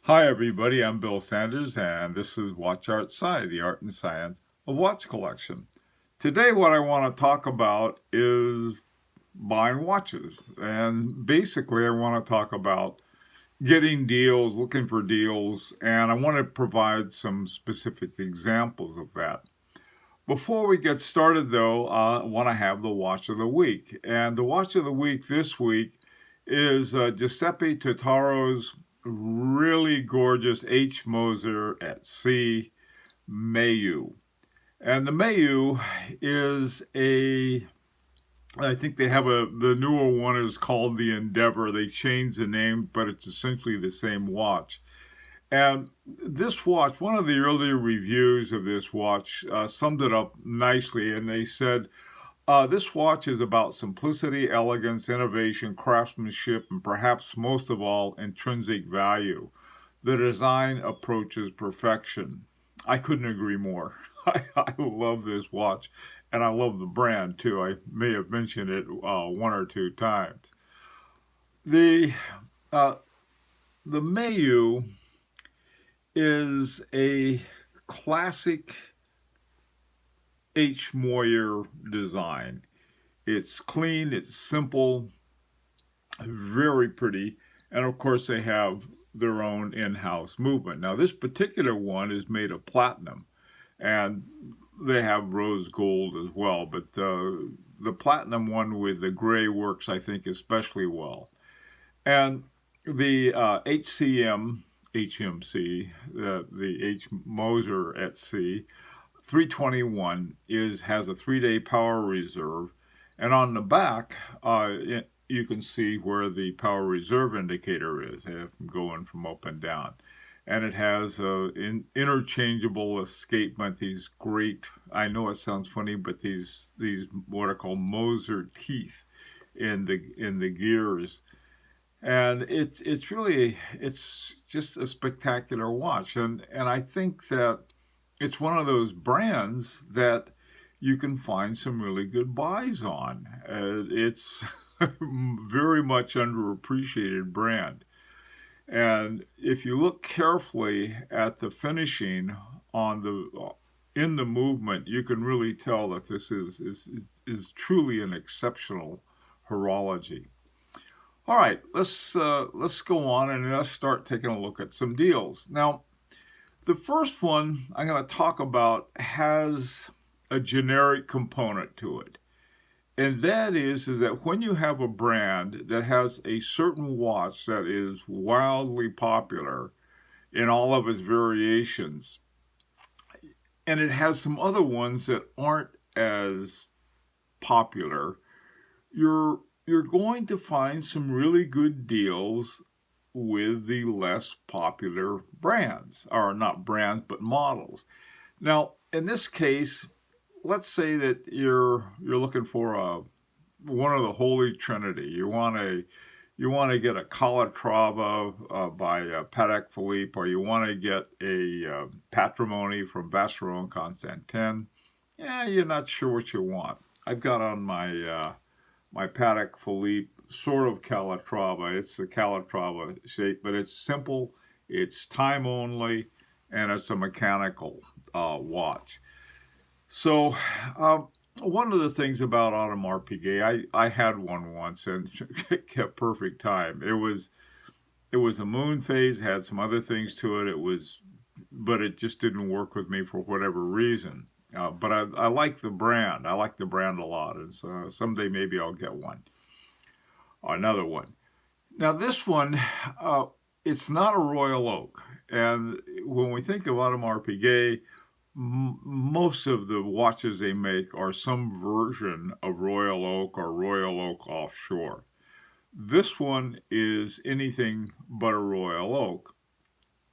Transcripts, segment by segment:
Hi everybody, I'm Bill Sanders and this is Watch Art Sci, the art and science of watch collection. Today what I want to talk about is buying watches, and basically I want to talk about getting deals, looking for deals, and I want to provide some specific examples of that. Before we get started though, I want to have the watch of the week, and the watch of the week this week is Giuseppe Totaro's really gorgeous H. Moser at Sea Mayu. And the Mayu is I think they have the newer one is called the Endeavor. They changed the name, but it's essentially the same watch. And this watch, one of the earlier reviews of this watch summed it up nicely, and they said, this watch is about simplicity, elegance, innovation, craftsmanship, and perhaps most of all, intrinsic value. The design approaches perfection. I couldn't agree more. I love this watch, and I love the brand too. I may have mentioned it one or two times. The uh, the Mayu is a classic H. Moyer design. It's clean, it's simple, very pretty, and of course they have their own in-house movement. Now this particular one is made of platinum, and they have rose gold as well, but the platinum one with the gray works, I think, especially well. And the HMC, the H. Moser at Sea, 321 has a 3-day power reserve, and on the back you can see where the power reserve indicator is, going from up and down, and it has interchangeable escapement. These great, I know it sounds funny, but these what are called Moser teeth in the gears, and it's just a spectacular watch, and I think that it's one of those brands that you can find some really good buys on. It's very much underappreciated brand. And if you look carefully at the finishing on in the movement, you can really tell that this is truly an exceptional horology. All right, let's go on and let's start taking a look at some deals. Now, the first one I'm going to talk about has a generic component to it. And that is that when you have a brand that has a certain watch that is wildly popular in all of its variations, and it has some other ones that aren't as popular, you're going to find some really good deals with the less popular brands, or not brands, but models. Now, in this case, let's say that you're looking for one of the Holy Trinity. You want to get a Calatrava by Patek Philippe, or you want to get a Patrimony from Vacheron Constantin. Yeah, you're not sure what you want. I've got on my Patek Philippe sort of Calatrava. It's a Calatrava shape, but it's simple, it's time only, and it's a mechanical watch. So one of the things about Audemars Piguet, I had one once and kept perfect time. It was a moon phase, had some other things to it. But it just didn't work with me for whatever reason. But I like the brand. I like the brand a lot, and so someday maybe I'll get one. Another one. Now this one, it's not a Royal Oak, and when we think of Audemars Piguet, most of the watches they make are some version of Royal Oak or Royal Oak Offshore. This one is anything but a Royal Oak,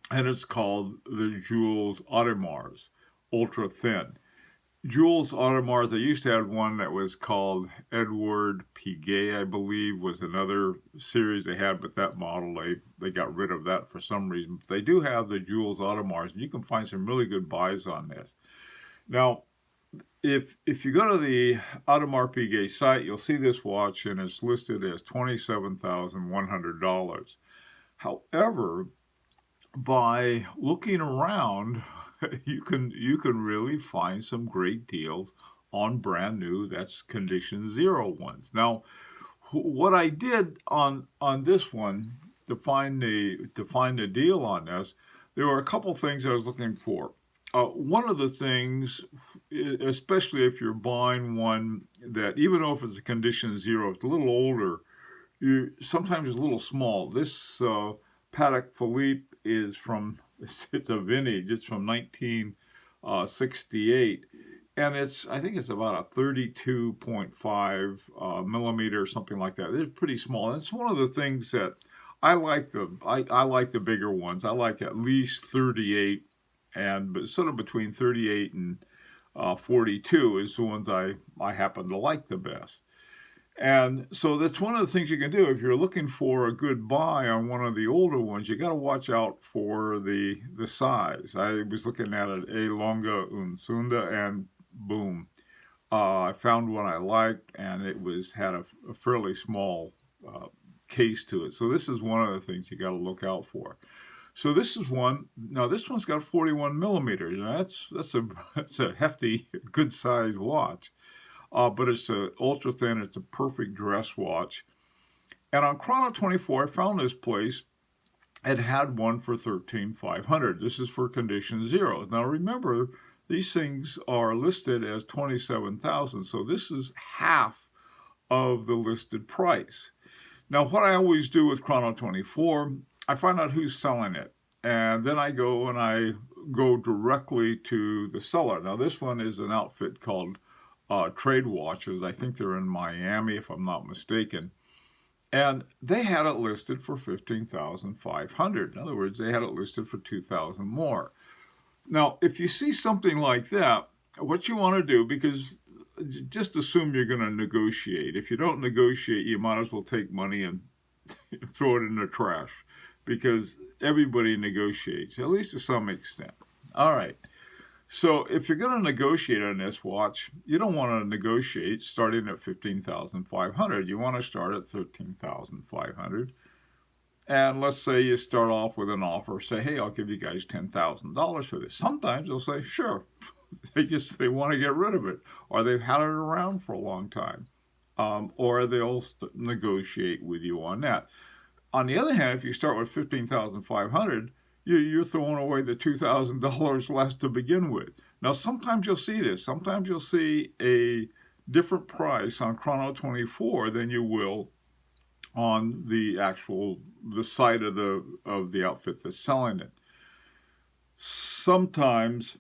and it's called the Jules Audemars Ultra Thin. Jules Audemars, they used to have one that was called Edward Piguet, I believe, was another series they had, but that model, they got rid of that for some reason. But they do have the Jules Audemars, and you can find some really good buys on this. Now, if you go to the Audemars Piguet site, you'll see this watch, and it's listed as $27,100. However, by looking around, you can really find some great deals on brand new, that's condition zero ones. Now, what I did on this one to find a deal on this, there were a couple things I was looking for. One of the things, especially if you're buying one that, even though if it's a condition zero, it's a little older, you sometimes it's a little small. This Patek Philippe is from it's a vintage. It's from 1968, and I think it's about a 32.5 millimeter or something like that. It's pretty small. And it's one of the things that I like the bigger ones. I like at least 38, but sort of between 38 and 42 is the ones I happen to like the best. And so that's one of the things you can do if you're looking for a good buy on one of the older ones. You got to watch out for the size. I was looking at it A longa un sunda, and boom, I found one I liked, and it had a fairly small case to it. So this is one of the things you got to look out for. So this is one. Now this one's got 41 millimeters. And that's a hefty, good size watch. But it's ultra thin. It's a perfect dress watch. And on Chrono 24, I found this place. It had one for 13,500. This is for condition zeros. Now remember, these things are listed as 27,000. So this is half of the listed price. Now what I always do with Chrono 24, I find out who's selling it. And then I go directly to the seller. Now this one is an outfit called Trade Watches. I think they're in Miami, if I'm not mistaken. And they had it listed for 15,500. In other words, they had it listed for 2,000 more. Now, if you see something like that, what you want to do, because just assume you're going to negotiate. If you don't negotiate, you might as well take money and throw it in the trash, because everybody negotiates, at least to some extent. All right. So if you're going to negotiate on this watch, you don't want to negotiate starting at 15,500. You want to start at 13,500. And let's say you start off with an offer, say, hey, I'll give you guys $10,000 for this. Sometimes they'll say, sure. They want to get rid of it, or they've had it around for a long time, or they'll negotiate with you on that. On the other hand, if you start with 15,500, you're throwing away the $2,000 less to begin with. Now, sometimes you'll see this. Sometimes you'll see a different price on Chrono 24 than you will on the site of the outfit that's selling it. Sometimes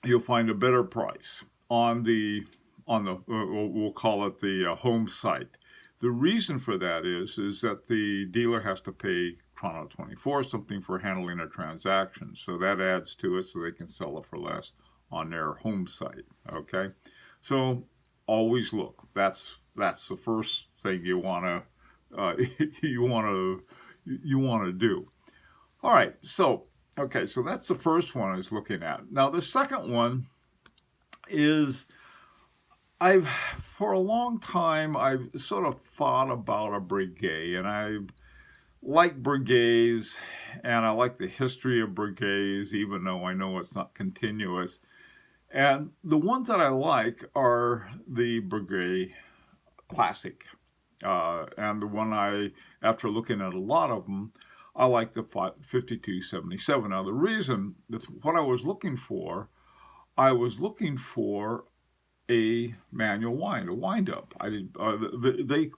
you'll find a better price on the we'll call it the home site. The reason for that is that the dealer has to pay Chrono 24 something for handling a transaction. So that adds to it, so they can sell it for less on their home site. Okay, so always look. That's the first thing you want to do. All right, so that's the first one I was looking at. Now the second one is, for a long time I've sort of thought about a Breguet, and I like Breguets, and I like the history of Breguets, even though I know it's not continuous. And the ones that I like are the Breguet Classic. And the one after looking at a lot of them, I like the 5277. Now the reason, what I was looking for a manual wind, a wind up. They,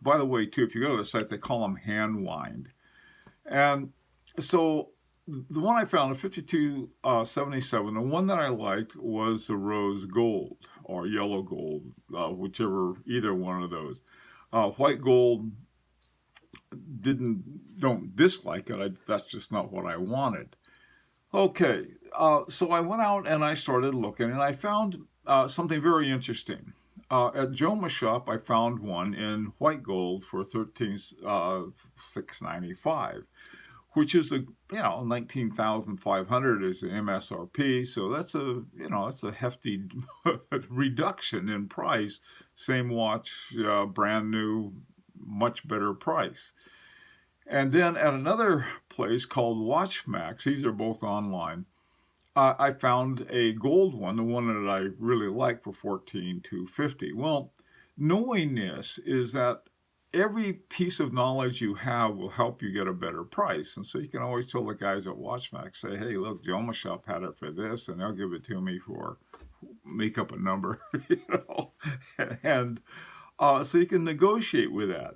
by the way, too, if you go to the site, they call them hand wind. And so the one I found, the 5277, the one that I liked was the rose gold or yellow gold, either one of those. White gold, don't dislike it. That's just not what I wanted. Okay, so I went out and I started looking, and I found something very interesting. At Joma's shop, I found one in white gold for $13,695, which is 19,500 is the MSRP. So that's a hefty reduction in price. Same watch, brand new, much better price. And then at another place called Watchmax, these are both online, I found a gold one, the one that I really like, for $14,250. Well, knowing this is that every piece of knowledge you have will help you get a better price. And so you can always tell the guys at Watchmax, say, hey, look, Joma Shop had it for this, and they'll give it to me for, make up a number, and so you can negotiate with that.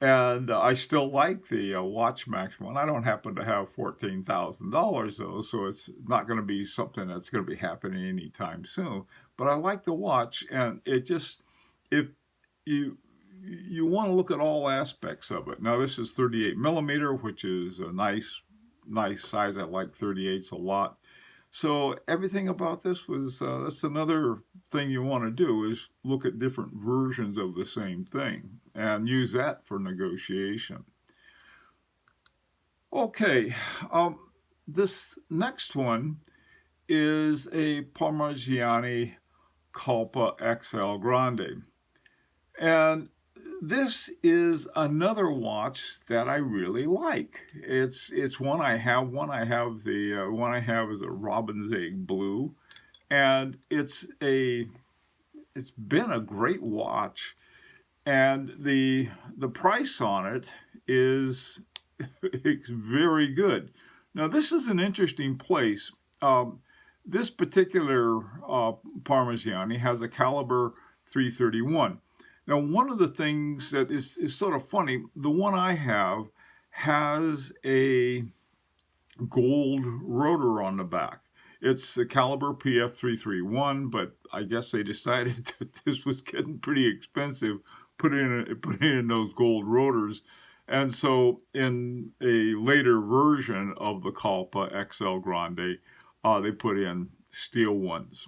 And I still like the Watchmax one. I don't happen to have $14,000 though, so it's not going to be something that's going to be happening anytime soon. But I like the watch, and it just, if you want to look at all aspects of it. Now this is 38 millimeter, which is a nice size. I like 38s a lot. So everything about this was, that's another thing you want to do, is look at different versions of the same thing and use that for negotiation. Okay, this next one is a Parmigiani Culpa XL Grande. And this is another watch that I really like. It's one I have. One I have is a robin's egg blue, and it's been a great watch, and the price on it is it's very good. Now this is an interesting place. This particular Parmigiani has a caliber 331. Now, one of the things that is sort of funny, the one I have has a gold rotor on the back. It's the caliber PF331, but I guess they decided that this was getting pretty expensive, putting in those gold rotors. And so in a later version of the Culpa XL Grande, they put in steel ones.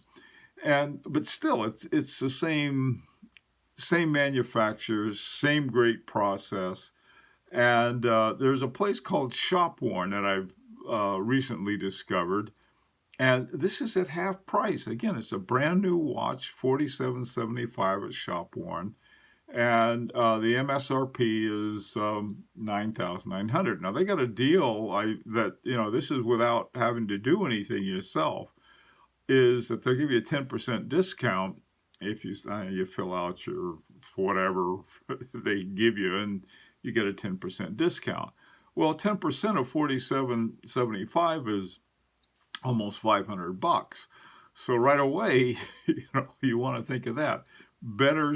But still, it's the same manufacturer, same great process. And there's a place called Shopworn that I've recently discovered, and this is at half price. Again, it's a brand new watch, $47.75 at Shopworn, and the MSRP is $9,900. Now they got a deal that this is without having to do anything yourself, is that they give you a 10% discount if you fill out your whatever they give you, and you get a 10% discount. Well, 10% of $47.75 is almost $500. So right away, you want to think of that. Better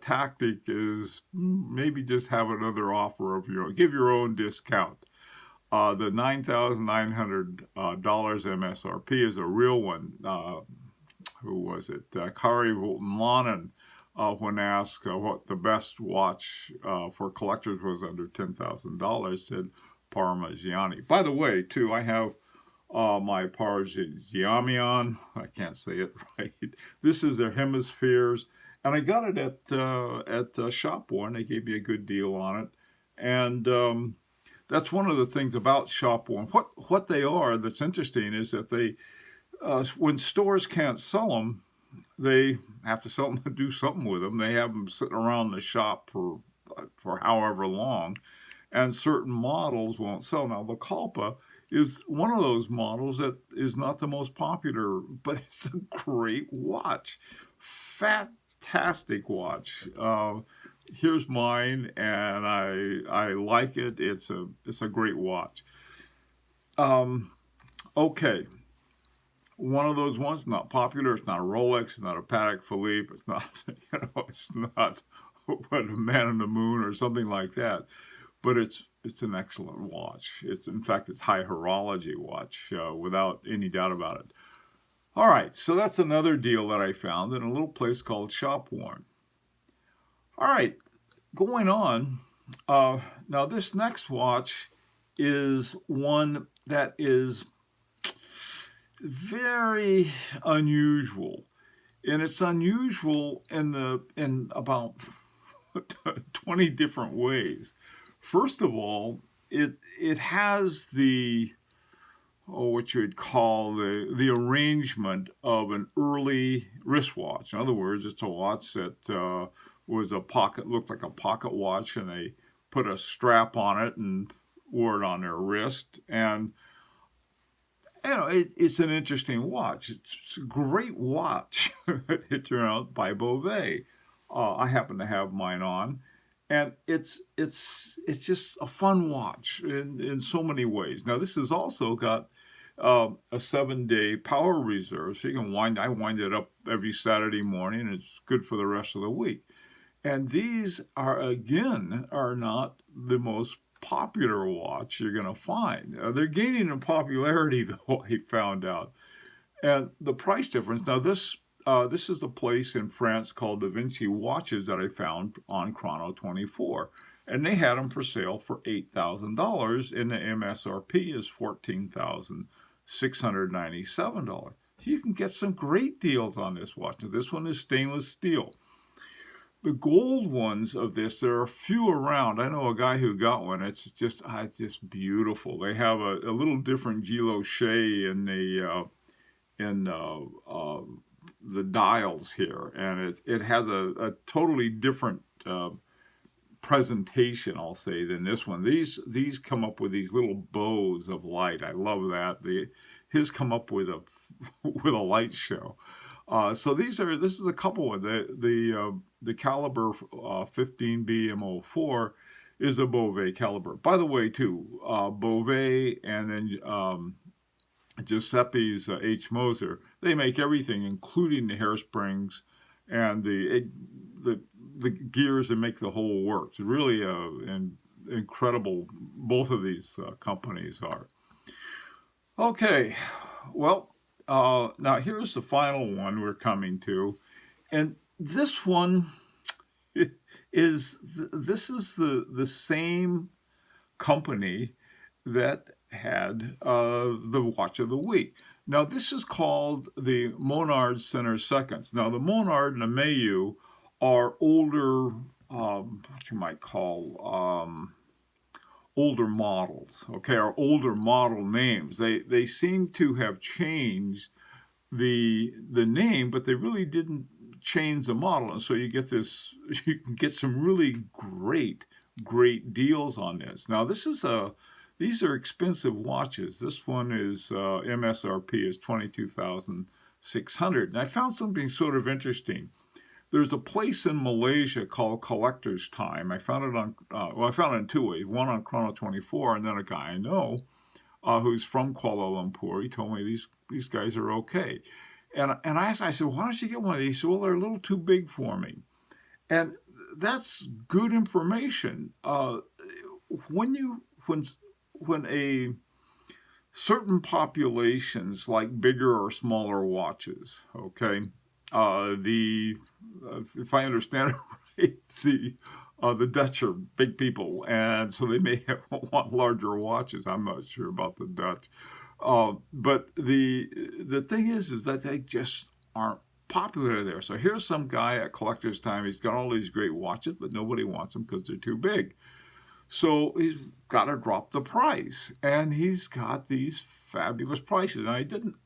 tactic is maybe just have another offer of give your own discount. The $9,900 MSRP is a real one. Who was it? Kari Volten-Lanen, when asked what the best watch for collectors was under $10,000, said Parmigiani. By the way, too, I have my Parmigiani. I can't say it right. This is their Hemispheres, and I got it at Shopworn. They gave me a good deal on it, and that's one of the things about Shopworn. What they are that's interesting is that they, when stores can't sell them, they have to sell them to do something with them. They have them sitting around the shop for however long, and certain models won't sell. Now, the Culpa is one of those models that is not the most popular, but it's a great watch. Fantastic watch. Here's mine, and I like it. It's a great watch. Okay. One of those ones, not popular. It's not a Rolex. It's not a Patek Philippe. It's not, it's not a Man in the Moon or something like that. But it's an excellent watch. In fact, it's high horology watch, without any doubt about it. All right, so that's another deal that I found in a little place called Shopworn. All right, going on. Now this next watch is one that is very unusual, and it's unusual in about 20 different ways. First of all, it has what you would call the arrangement of an early wristwatch. In other words, it's a watch that looked like a pocket watch, and they put a strap on it and wore it on their wrist. And it's an interesting watch. It's a great watch. It turned out by Bovet. I happen to have mine on, and it's just a fun watch in so many ways. Now this has also got a 7-day power reserve, so you can I wind it up every Saturday morning. And it's good for the rest of the week. And these are not the most popular watch you're going to find. They're gaining in popularity, though, I found out. And the price difference, now this is a place in France called Da Vinci Watches that I found on Chrono 24. And they had them for sale for $8,000, and the MSRP is $14,697. So you can get some great deals on this watch. Now, this one is stainless steel. The gold ones of this, there are a few around. I know a guy who got one. It's just beautiful. They have a little different guilloche in the dials here, and it has a totally different presentation, I'll say, than this one. These come up with these little bows of light. I love that. His come up with a light show. So this is a couple of the caliber 15B-M04 is a Bovet caliber. By the way, too, Bovet and then Giuseppe's H. Moser, they make everything, including the hairsprings and the gears that make the whole work. It's really incredible. Both of these companies are. Okay, well. Now here's the final one we're coming to, and this one is the same company that had the watch of the week. Now this is called the Monard Center Seconds. Now the Monard and the Mayu are older, what you might call older models, okay, or older model names. They seem to have changed the name, but they really didn't change the model. And so you can get some really great deals on this. Now these are expensive watches. This one is MSRP is $22,600. And I found something sort of interesting. There's a place in Malaysia called Collector's Time. I found it I found it in two ways. One on Chrono 24, and then a guy I know who's from Kuala Lumpur. He told me these guys are okay. And I said, why don't you get one of these? He said, well, they're a little too big for me. And that's good information. When a certain populations like bigger or smaller watches, okay, if I understand it right, the Dutch are big people, and so they may want larger watches. I'm not sure about the Dutch, but the thing is that they just aren't popular there. So here's some guy at Collector's Time. He's got all these great watches, but nobody wants them because they're too big. So he's got to drop the price, and he's got these fabulous prices. And I didn't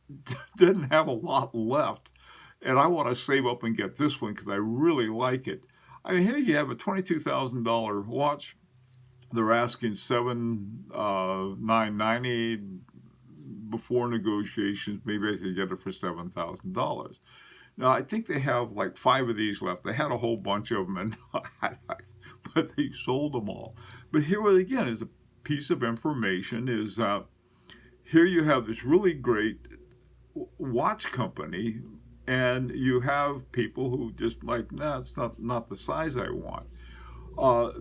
have a lot left. And I want to save up and get this one because I really like it. I mean, here you have a $22,000 watch. They're asking $7,990 before negotiations. Maybe I could get it for $7,000. Now I think they have like 5 of these left. They had a whole bunch of them, and but they sold them all. But here again is a piece of information: is here you have this really great watch company. And you have people who just like, nah, it's not the size I want.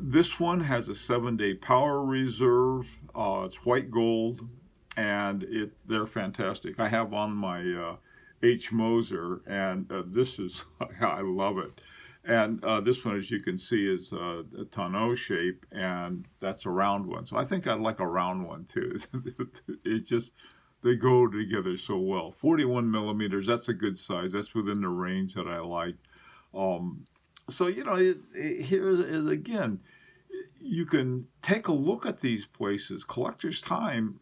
This one has a 7-day power reserve. It's white gold, and they're fantastic. I have on my H. Moser, and this is, I love it. And this one, as you can see, is a tonneau shape, and that's a round one. So I think I'd like a round one too. It's just, they go together so well. 41 millimeters, that's a good size. That's within the range that I like. So, here is again, you can take a look at these places. Collector's Time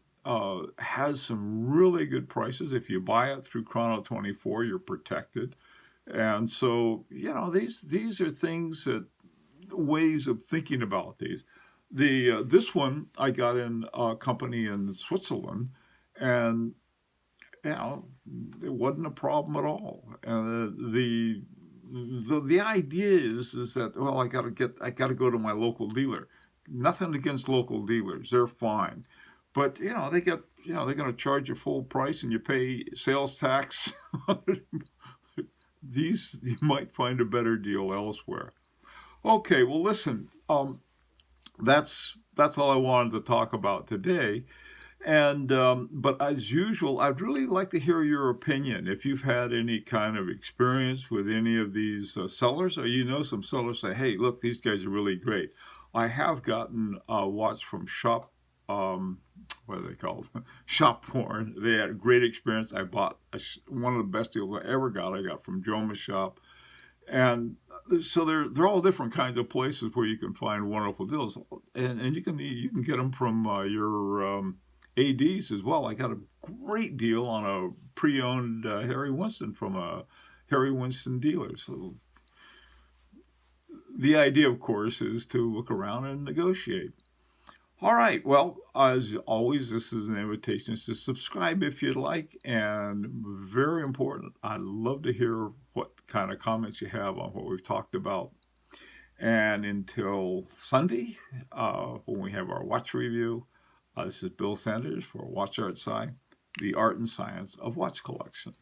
has some really good prices. If you buy it through Chrono 24, you're protected. And so, these are things ways of thinking about these. This one I got in a company in Switzerland, and you know, it wasn't a problem at all. The idea is that, well, I got to go to my local dealer. Nothing against local dealers; they're fine, but they're going to charge you full price and you pay sales tax. These you might find a better deal elsewhere. Okay, well, listen, that's all I wanted to talk about today. And but as usual, I'd really like to hear your opinion. If you've had any kind of experience with any of these sellers, or some sellers say, "Hey, look, these guys are really great." I have gotten a watch from what are they called? Shop Porn. They had a great experience. I bought one of the best deals I ever got. I got from Joma's shop, and so they're all different kinds of places where you can find wonderful deals, and you can get them from your ADs as well. I got a great deal on a pre-owned Harry Winston from a Harry Winston dealer. So the idea, of course, is to look around and negotiate. All right. Well, as always, this is an invitation to subscribe if you'd like. And very important, I'd love to hear what kind of comments you have on what we've talked about. And until Sunday, when we have our watch review, this is Bill Sanders for Watch Art Sci, the art and science of watch collection.